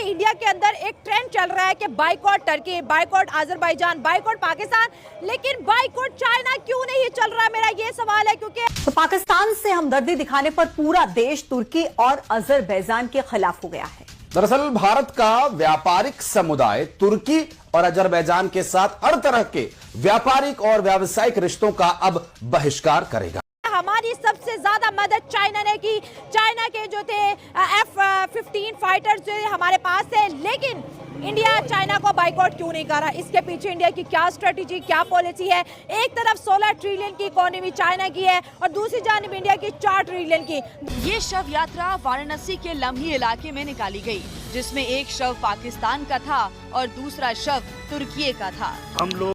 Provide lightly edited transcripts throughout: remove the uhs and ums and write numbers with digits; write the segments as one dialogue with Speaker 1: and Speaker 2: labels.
Speaker 1: India के अंदर एक ट्रेंड चल रहा है कि boycott Turkey, boycott Azerbaijan, boycott Pakistan, लेकिन बाइकॉट चाइना क्यों नहीं चल रहा? मेरा ये सवाल है, क्योंकि
Speaker 2: तो पाकिस्तान से हमदर्दी दिखाने पर पूरा देश तुर्की और अजरबैजान के खिलाफ हो गया है।
Speaker 3: दरअसल भारत का व्यापारिक समुदाय तुर्की और अजरबैजान के साथ हर तरह के व्यापारिक और व्यावसायिक रिश्तों का अब बहिष्कार करेगा।
Speaker 1: हमारी सबसे ज्यादा मदद चाइना ने की। चाइना के जो थे F-15 फाइटर्स जो हमारे पास थे, लेकिन इंडिया चाइना को बाइकआउट क्यों नहीं कर रहा? इसके पीछे इंडिया की क्या स्ट्रेटेजी, क्या पॉलिसी है? एक तरफ 16 ट्रिलियन की इकोनॉमी चाइना की है और दूसरी जानब इंडिया की 4 ट्रिलियन की।
Speaker 4: ये शव यात्रा वाराणसी के लम्ही इलाके में निकाली गई, जिसमें एक शव पाकिस्तान का था और दूसरा शव तुर्की का था।
Speaker 5: हम लोग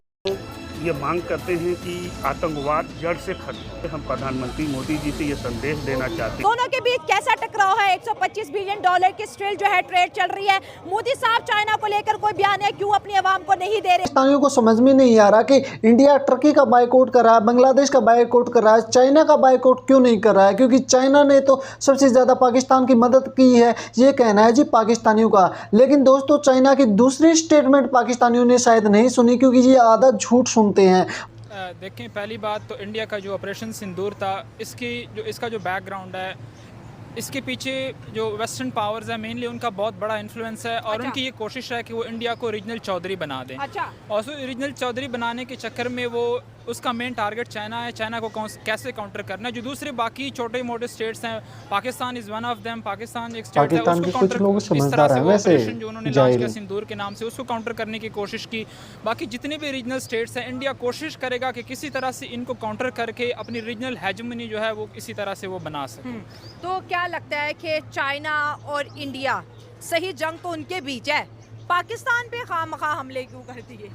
Speaker 5: ये मांग करते हैं कि आतंकवाद जड़ से खत्म। हम प्रधानमंत्री मोदी जी से ये संदेश देना चाहते हैं।
Speaker 1: दोनों के बीच कैसा टकराव है? 125 बिलियन डॉलर की स्टिल जो है ट्रेड चल रही है। मोदी साहब चाइना को लेकर कोई बयान है क्यों अपनी आवाम को नहीं दे रहे?
Speaker 6: पाकिस्तानियों को समझ में नहीं आ रहा कि इंडिया टर्की का बाइकआउट कर रहा है, बांग्लादेश का बाइकआउट कर रहा है, चाइना का बाइकआउट क्यों नहीं कर रहा है? क्योंकि चाइना ने तो सबसे ज्यादा पाकिस्तान की मदद की है, ये कहना है जी पाकिस्तानियों का। लेकिन दोस्तों, चाइना की दूसरी स्टेटमेंट पाकिस्तानियों ने शायद नहीं सुनी, क्योंकि ये आधा झूठ सुनते हैं।
Speaker 7: देखें, पहली बात तो इंडिया का जो ऑपरेशन सिंदूर था, इसका जो बैकग्राउंड है, इसके पीछे जो वेस्टर्न पावर्स है मेनली उनका बहुत बड़ा इन्फ्लुएंस है और उनकी ये कोशिश है कि वो इंडिया को रीजनल चौधरी बना दें। और रीजनल चौधरी बनाने के चक्कर में वो उसका मेन टारगेट चाइना है। चाइना को कैसे काउंटर करना है। जो दूसरे बाकी छोटे मोटे स्टेट्स हैं, Pakistan is one of them. Pakistan एक स्टेट है, उसको काउंटर इस तरह से वो ऑपरेशन जो उन्होंने लॉन्च किया सिंदूर के नाम से, उसको काउंटर करने की कोशिश की। बाकी जितने भी रीजनल स्टेट्स हैं, इंडिया कोशिश करेगा कि किसी तरह से इनको काउंटर करके अपनी रीजनल हेजेमनी जो है वो इसी तरह से वो बना सके।
Speaker 1: तो क्या लगता है कि चाइना और इंडिया, सही जंग तो उनके बीच है, पाकिस्तान पे खामखा हमले क्यों करती है?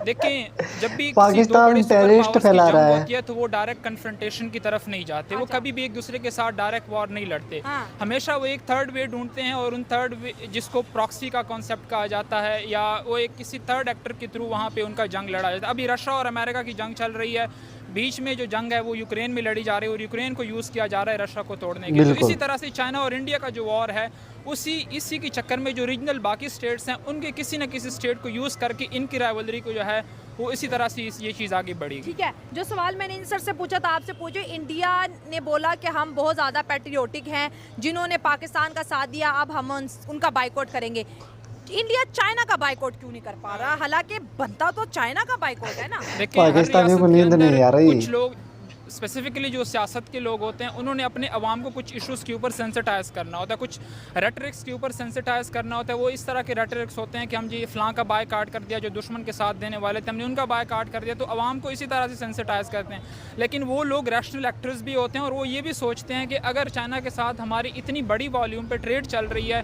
Speaker 7: देखें, जब भी
Speaker 6: पाकिस्तान टेररिस्ट फैला रहा है
Speaker 7: तो वो डायरेक्ट कन्फ्रंटेशन की तरफ नहीं जाते। वो कभी भी एक दूसरे के साथ डायरेक्ट वॉर नहीं लड़ते। हमेशा वो एक थर्ड वे ढूंढते हैं और उन थर्ड वे, जिसको प्रॉक्सी का कॉन्सेप्ट कहा जाता है, या वो एक किसी थर्ड एक्टर के थ्रू वहाँ पे उनका जंग लड़ा जाता है। अभी रशिया और अमेरिका की जंग चल रही है, बीच में जो जंग है वो यूक्रेन में लड़ी जा रही है और यूक्रेन को यूज़ किया जा रहा है रशिया को तोड़ने के लिए। तो इसी तरह से चाइना और इंडिया का जो वॉर है, इसी के चक्कर में जो रीजनल बाकी स्टेट्स हैं, उनके किसी न किसी स्टेट को यूज़ करके इनकी राइवलरी को जो है वो इसी तरह से ये चीज़ आगे बढ़ेगी।
Speaker 1: ठीक है, जो सवाल मैंने इन सर से पूछा था, आपसे पूछो। इंडिया ने बोला कि हम बहुत ज़्यादा पैट्रियोटिक हैं, जिन्होंने पाकिस्तान का साथ दिया, अब हम उनका बाइकआउट करेंगे। इंडिया चाइना का बाइकआउट क्यों नहीं कर पा रहा? हालांकि बनता तो चाइना का बाइकॉट है ना।
Speaker 6: पाकिस्तानियों को नींद नहीं आ रही।
Speaker 7: कुछ लोग स्पेसिफिकली जो सियासत के लोग होते हैं, उन्होंने अपने अवाम को कुछ इश्यूज़ के ऊपर सेंसिटाइज करना होता है, कुछ रेटरिक्स के ऊपर सेंसिटाइज करना होता है। वो इस तरह के रेटरिक्स होते हैं कि हम जी फ़लाँ का बायकॉट कर दिया, जो दुश्मन के साथ देने वाले थे हमने उनका बायकॉट कर दिया, तो अवाम को इसी तरह से सेंसिटाइज करते हैं। लेकिन वो लोग रैशनल एक्टर्स भी होते हैं और वो ये भी सोचते हैं कि अगर चाइना के साथ हमारी इतनी बड़ी वॉल्यूम पर ट्रेड चल रही है,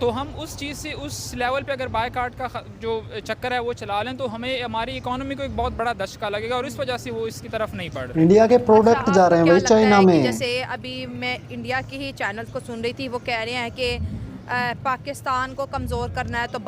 Speaker 7: तो हम उस चीज़ से उस लेवल पे अगर बायकॉट का जो चक्कर है वो चला लें, तो हमें हमारी इकोनॉमी को एक बहुत बड़ा धक्का लगेगा और इस वजह से वो इसकी तरफ नहीं बढ़ रहे।
Speaker 6: इंडिया के प्रोडक्ट जा रहे हैं भाई चाइना में।
Speaker 1: जैसे अभी मैं इंडिया के ही चैनल्स को सुन रही थी, वो कह रहे हैं कि पाकिस्तान को कमज़ोर करना है तो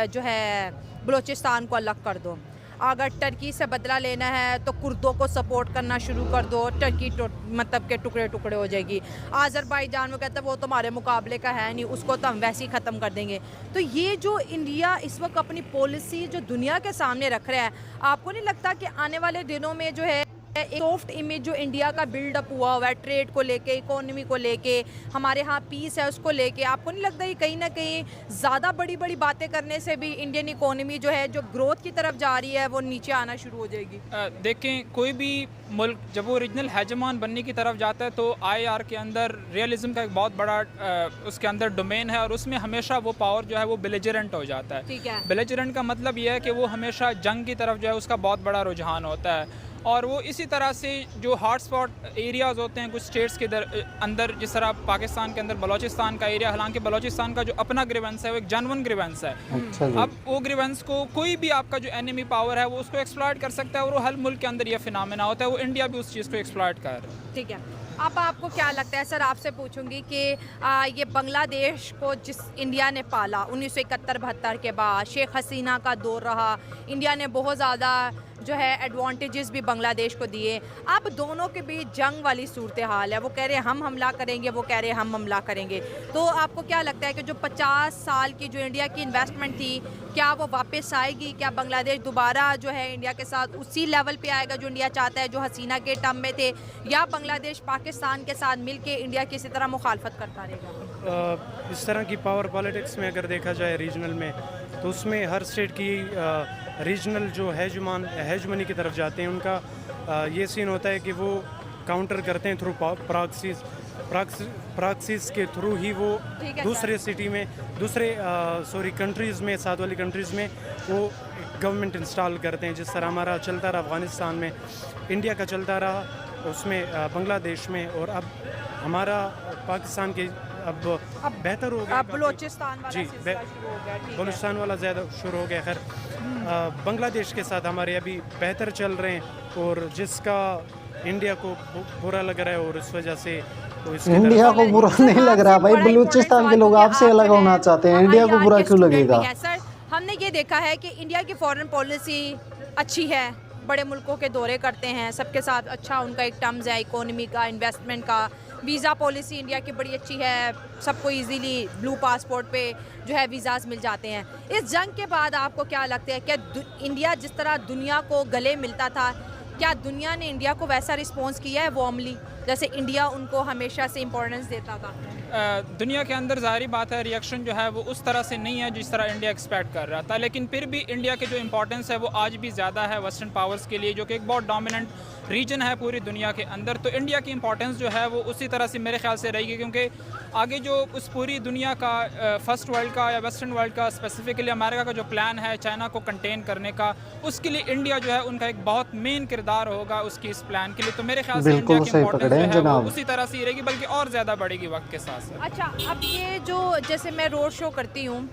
Speaker 1: जो है बलूचिस्तान को अलग कर दो। अगर टर्की से बदला लेना है तो कुर्दों को सपोर्ट करना शुरू कर दो, टर्की मतलब के टुकड़े टुकड़े हो जाएगी। अज़रबैजान में कहता है वो तुम्हारे मुकाबले का है नहीं, उसको तो हम वैसे ही ख़त्म कर देंगे। तो ये जो इंडिया इस वक्त अपनी पॉलिसी जो दुनिया के सामने रख रहा है, आपको नहीं लगता कि आने वाले दिनों में जो है एक सॉफ्ट इमेज जो इंडिया का बिल्डअप हुआ है ट्रेड को लेके, इकोनॉमी को लेके, हमारे यहाँ पीस है उसको लेके, आपको नहीं लगता ये कहीं ना कहीं ज़्यादा बड़ी बड़ी बातें करने से भी इंडियन इकोनॉमी जो है जो ग्रोथ की तरफ जा रही है वो नीचे आना शुरू हो जाएगी?
Speaker 7: देखें, कोई भी मुल्क जब वो रीजनल हेजेमॉन बनने की तरफ जाता है तो IR के अंदर रियलिज्म का एक बहुत बड़ा उसके अंदर डोमेन है और उसमें हमेशा वो पावर जो है वो बेलिजरेंट हो जाता है।
Speaker 1: ठीक है,
Speaker 7: बेलिजरेंट का मतलब ये है कि वो हमेशा जंग की तरफ जो है उसका बहुत बड़ा रुझान होता है। और वो इसी तरह से जो हॉट स्पॉट एरियाज़ होते हैं कुछ स्टेट्स के अंदर, जिस तरह पाकिस्तान के अंदर बलूचिस्तान का एरिया, हालांकि बलूचिस्तान का जो अपना ग्रीवेंस है वो एक जेन्युइन ग्रीवेंस है। अब वो ग्रीवेंस को कोई भी आपका जो एनिमी पावर है वो उसको एक्सप्लॉइट कर सकता है और वो हर मुल्क के अंदर ये फिनोमेना होता है। वो इंडिया भी उस चीज़ को एक्सप्लॉइट कर रहा है।
Speaker 1: ठीक है, अब आपको क्या लगता है सर, आपसे पूछूंगी कि ये बांग्लादेश को जिस इंडिया ने पाला 1971-72 के बाद, शेख हसीना का दौर रहा, इंडिया ने बहुत ज़्यादा जो है एडवांटेजेस भी बांग्लादेश को दिए। अब दोनों के बीच जंग वाली सूरत हाल है, वो कह रहे हैं हम हमला करेंगे, वो कह रहे हैं हम हमला करेंगे। तो आपको क्या लगता है कि जो 50 साल की जो इंडिया की इन्वेस्टमेंट थी, क्या वो वापस आएगी? क्या बांग्लादेश दोबारा जो है इंडिया के साथ उसी लेवल पे आएगा जो इंडिया चाहता है, जो हसीना के टर्म में थे, या बांग्लादेश पाकिस्तान के साथ मिलके इंडिया की इसी तरह मुखालफत करता रहेगा?
Speaker 8: इस तरह की पावर पॉलिटिक्स में अगर देखा जाए रीजनल में, तो उसमें हर स्टेट की रीजनल जो हेजमनी की तरफ जाते हैं, उनका ये सीन होता है कि वो काउंटर करते हैं थ्रू प्रॉक्सीज के थ्रू ही वो दूसरे सिटी में कंट्रीज़ में, साथ वाली कंट्रीज़ में वो गवर्नमेंट इंस्टॉल करते हैं। जिस तरह हमारा चलता रहा अफ़गानिस्तान में, इंडिया का चलता रहा उसमें बांग्लादेश में, और अब हमारा पाकिस्तान के अब बेहतर हो गया,
Speaker 1: बलूचिस्तान वाला
Speaker 8: जी बलूचिस्तान वाला ज़्यादा शुरू हो गया। खैर बांग्लादेश के साथ हमारे अभी बेहतर चल रहे हैं, और जिसका इंडिया को बुरा लग रहा है, और इस वजह से तो
Speaker 6: इंडिया को बुरा नहीं लग रहा भाई, बलूचिस्तान के लोग आपसे अलग होना चाहते हैं, इंडिया को बुरा क्यों लगेगा?
Speaker 1: सर, हमने ये देखा है कि इंडिया की फॉरेन पॉलिसी अच्छी है, बड़े मुल्कों के दौरे करते हैं, सबके साथ अच्छा उनका एक टर्म्स है, इकोनॉमी का, इन्वेस्टमेंट का। वीज़ा पॉलिसी इंडिया की बड़ी अच्छी है, सबको इजीली ब्लू पासपोर्ट पे जो है वीज़ाज मिल जाते हैं। इस जंग के बाद आपको क्या लगता है, क्या इंडिया जिस तरह दुनिया को गले मिलता था, क्या दुनिया ने इंडिया को वैसा रिस्पॉन्स किया है वार्मली, जैसे इंडिया उनको हमेशा से इम्पोर्टेंस देता था?
Speaker 7: दुनिया के अंदर ज़ाहिर बात है रिएक्शन जो है वो उस तरह से नहीं है जिस तरह इंडिया एक्सपेक्ट कर रहा था, लेकिन फिर भी इंडिया के जो इम्पोर्टेंस है वो आज भी ज़्यादा है वेस्टर्न पावर्स के लिए, जो कि एक बहुत डोमिनेंट रीजन है पूरी दुनिया के अंदर। तो इंडिया की इम्पोर्टेंस जो है वो उसी तरह से मेरे ख्याल से रहेगी, क्योंकि आगे जो उस पूरी दुनिया का फर्स्ट वर्ल्ड का या वेस्टर्न वर्ल्ड का, स्पेसिफिकली अमेरिका का जो प्लान है चाइना को कंटेन करने का, उसके लिए इंडिया जो है उनका एक बहुत मेन किरदार होगा उसकी इस प्लान के लिए। तो मेरे ख्याल से इंडिया की इम्पोर्टेंस जो है वो उसी तरह से रहेगी, बल्कि और ज़्यादा बढ़ेगी वक्त के साथ साथ।
Speaker 1: अच्छा, अब ये जो जैसे मैं रोड शो करती हूँ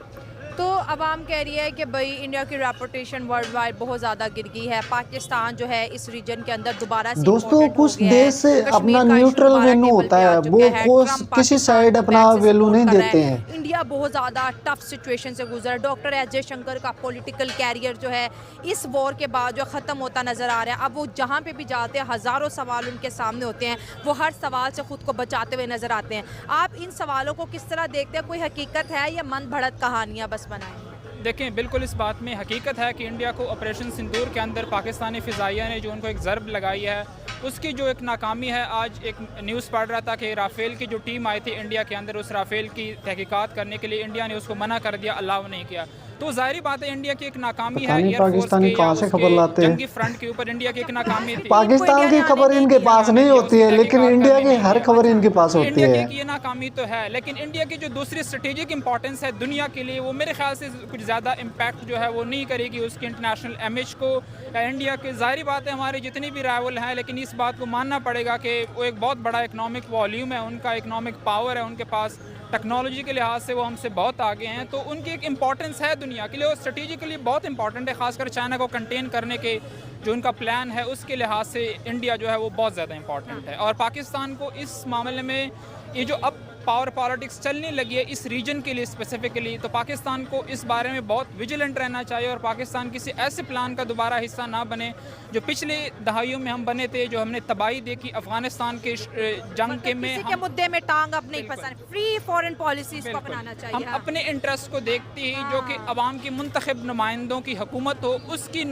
Speaker 1: तो अवाम कह रही है कि भाई इंडिया की रेपुटेशन वर्ल्ड वाइड बहुत ज़्यादा गिर गई है, पाकिस्तान जो है इस रीजन के अंदर दोबारा से
Speaker 6: दोस्तों कुछ देश अपना न्यूट्रल वेन्यू होता है, वो किसी साइड अपना वैल्यू नहीं देते हैं।
Speaker 1: इंडिया बहुत ज़्यादा टफ सिचुएशन से गुजरा। डॉक्टर एस जयशंकर का पॉलिटिकल कैरियर जो है इस वॉर के बाद जो ख़त्म होता नज़र आ रहा है। अब वो जहाँ पे भी जाते हैं हज़ारों सवाल उनके सामने होते हैं, वो हर सवाल से ख़ुद को बचाते हुए नज़र आते हैं। आप इन सवालों को किस तरह देखते हैं? कोई हकीकत है या मन भड़त कहानियाँ बस बनाएं?
Speaker 7: देखें, बिल्कुल इस बात में हकीकत है कि इंडिया को ऑपरेशन सिंदूर के अंदर पाकिस्तानी फ़िज़ाइया ने जो उनको एक ज़रब लगाई है, उसकी जो एक नाकामी है। आज एक न्यूज़ पढ़ रहा था कि राफ़ेल की जो टीम आई थी इंडिया के अंदर, उस राफ़ेल की तहकीकात करने के लिए इंडिया ने उसको मना कर दिया, अलाउ नहीं किया। तो ज़ाहिर बात है इंडिया की एक नाकामी है,
Speaker 6: पाकिस्तानी कहाँ से खबर लाते हैं?
Speaker 7: जंगी फ्रंट के ऊपर इंडिया की एक नाकामी थी।
Speaker 6: पाकिस्तान की खबर इनके पास नहीं होती है, लेकिन इंडिया की हर खबर इनके पास होती है।
Speaker 7: इंडिया की ये नाकामी तो है, लेकिन इंडिया की जो दूसरी स्ट्रेटेजिक इंपॉर्टेंस है दुनिया के लिए, वो मेरे ख्याल से कुछ ज़्यादा इम्पैक्ट जो है वो नहीं करेगी उसकी इंटरनेशनल इमेज को या इंडिया के। ज़ाहिर बात है हमारे जितनी भी राइवल हैं, लेकिन इस बात को मानना पड़ेगा कि वो एक बहुत बड़ा इकनॉमिक वॉल्यूम है, उनका इकनॉमिक पावर है, उनके पास टेक्नोलॉजी के लिहाज से वो हमसे बहुत आगे हैं। तो उनकी एक इम्पॉर्टेंस है दुनिया के लिए, और स्ट्रेटेजिकली बहुत इंपॉर्टेंट है, खासकर चाइना को कंटेन करने के जो उनका प्लान है उसके लिहाज से इंडिया जो है वो बहुत ज़्यादा इंपॉर्टेंट है। और पाकिस्तान को इस मामले में ये जो अब पावर पॉलिटिक्स चलने लगी है इस रीजन के लिए स्पेसिफिकली, तो पाकिस्तान को इस बारे में बहुत विजिलेंट रहना चाहिए, और पाकिस्तान किसी ऐसे प्लान का दोबारा हिस्सा ना बने जो पिछले दहाइयों में हम बने थे, जो हमने तबाही देखी अफगानिस्तान के जंग के में।
Speaker 1: के मुद्दे में टांग अब नहीं फंसाना, फ्री फॉरेन पॉलिसीज को अपनाना चाहिए।
Speaker 7: हम अपने इंटरेस्ट को देखते ही जो कि अवाम की मुंतखब नुमाइंदों की हुकूमत हो, उसकी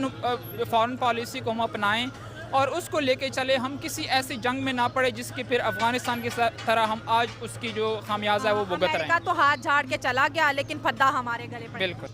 Speaker 7: फॉरेन पॉलिसी को हम अपनाएं और उसको लेके चले। हम किसी ऐसी जंग में ना पड़े जिसकी फिर अफगानिस्तान की तरह हम आज उसकी जो खामियाजा है वो भुगत रहे हैं।
Speaker 1: तो हाथ झाड़ के चला गया, लेकिन फद्दा हमारे गले पर।
Speaker 7: बिल्कुल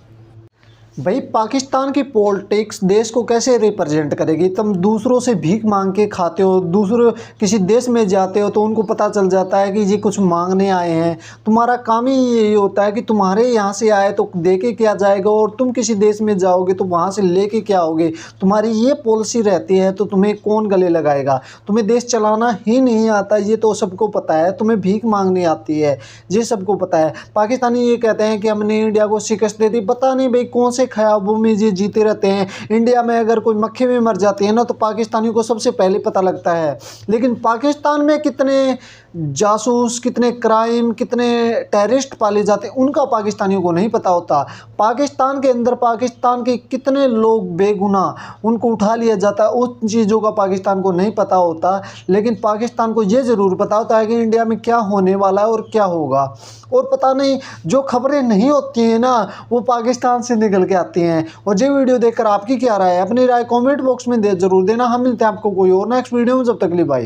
Speaker 6: भाई पाकिस्तान की पॉलिटिक्स देश को कैसे रिप्रेजेंट करेगी? तुम दूसरों से भीख मांग के खाते हो, दूसरे किसी देश में जाते हो तो उनको पता चल जाता है कि ये कुछ मांगने आए हैं। तुम्हारा काम ही यही होता है कि तुम्हारे यहाँ से आए तो दे के क्या जाएगा, और तुम किसी देश में जाओगे तो वहाँ से लेके क्या आओगे। तुम्हारी ये पॉलिसी रहती है तो तुम्हें कौन गले लगाएगा? तुम्हें देश चलाना ही नहीं आता, ये तो सबको पता है। तुम्हें भीख मांगनी आती है, ये सबको पता है। पाकिस्तानी ये कहते हैं कि हमने इंडिया को शिकस्त दे दी। पता नहीं भाई कौन से से ख्याबों में ये जीते रहते हैं। इंडिया में अगर कोई मक्खी में मर जाती है ना तो पाकिस्तानियों को सबसे पहले पता लगता है, लेकिन पाकिस्तान में कितने जासूस, कितने क्राइम, कितने टेररिस्ट पाले जाते हैं उनका पाकिस्तानियों को नहीं पता होता। पाकिस्तान के अंदर पाकिस्तान के कितने लोग बेगुनाह उनको उठा लिया जाता है, उन चीज़ों का पाकिस्तान को नहीं पता होता। लेकिन पाकिस्तान को ये ज़रूर पता होता है कि इंडिया में क्या होने वाला है और क्या होगा। और पता नहीं जो खबरें नहीं होती हैं ना वो पाकिस्तान से निकल के आती हैं। और ये वीडियो देखकर आपकी क्या राय है, अपनी राय कमेंट बॉक्स में ज़रूर देना। हम मिलते हैं आपको कोई और नेक्स्ट वीडियो में, जब तक के लिए बाय।